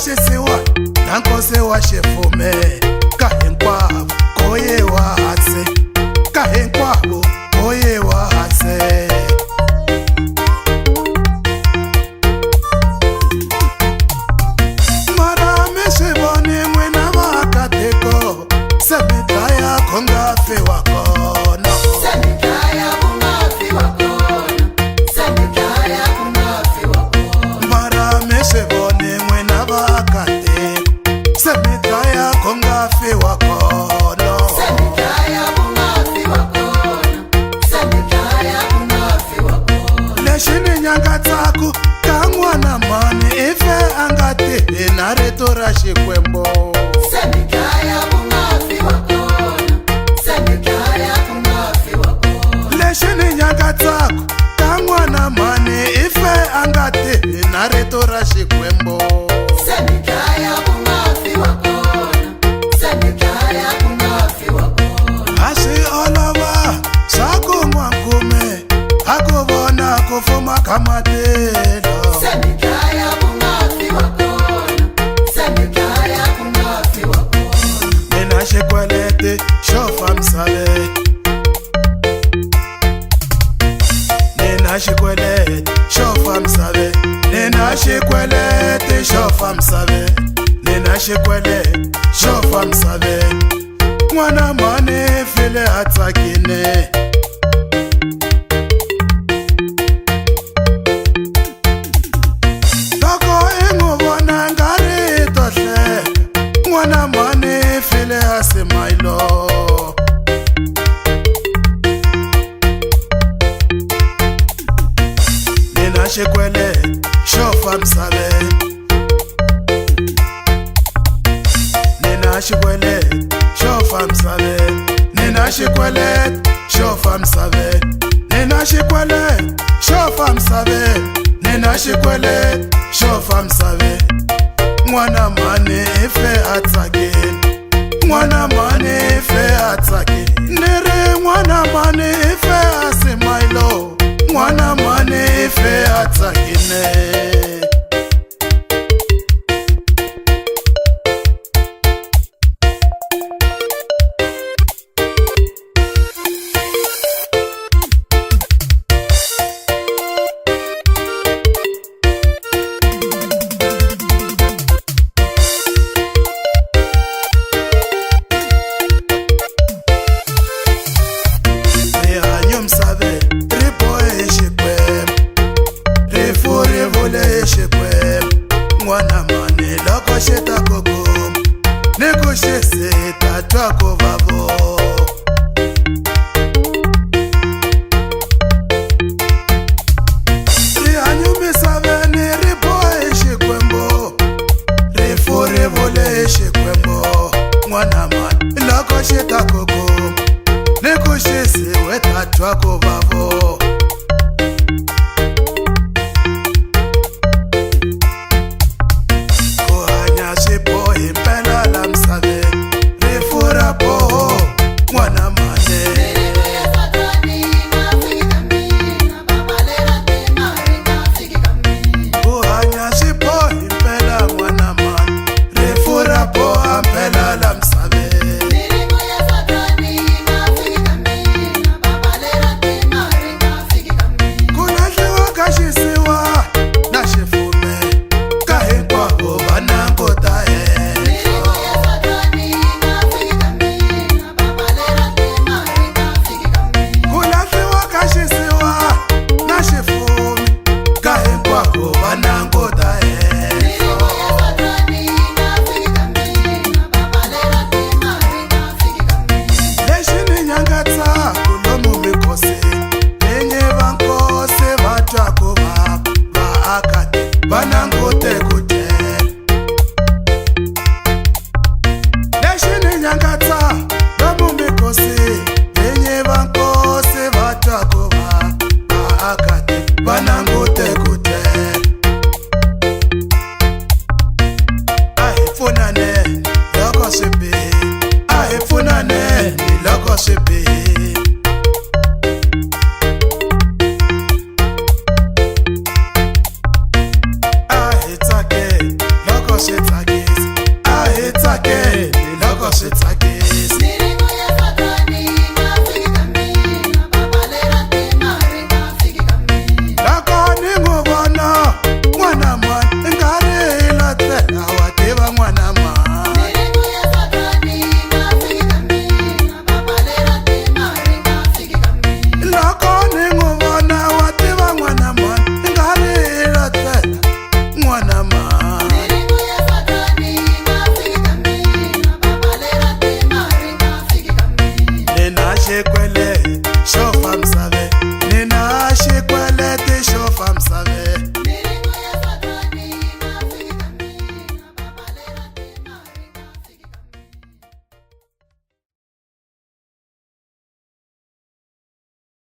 xisiwa na nkosi wa xifume ka hinkwavo ko yiwa hansi ka hinkwavo ko yiwa hansi mara mi swi voni n'wina vaakatiko se mi dlaya ku nga fiwa kona mara mi swi voni n'wina vaakatiko se mi dlaya ku nga fiwa kona lexi ni nyangatsaku ka n'wana mani i fe a nga tihi na rito ra Xikwembu lexi ni nyangatsaku ka n'wana mani i fe a nga tihi na rito ra Xikwembu a swi olova swa ku n'wankume a ku vona ku fuma ka matilo nina xikweleti xo fambisaveni nina xikweleti xo fambisaveni nina xikweleti xo fambisaveni nina xikweleti xo fambisaveni n'wana mani file a tsakile loko i n'wi vona nga ri to hleka n'wana mani file a simayilo nina xikweleti xo fambisaveni nina xikweleti xo fambisaveni nina xikweleti xo fambisaveni nina xikweleti xo fambisaveni nina xikweleti xo fambisaveni n'wana mani i fe a tsakile n'wana mani i fe a tsakile ni ri n'wana mani i fe a simayilo n'wana mani i fe a tsakile n'wana mani loko xi ta ku kuma ni ku xi sita twa ku vavo rihanyo misaveni ri bohe Xikwembu rifu ri vule Xikwembu n'wana mani loko xi ta ku kuma ni ku xi siwe ta twa ku vavo banango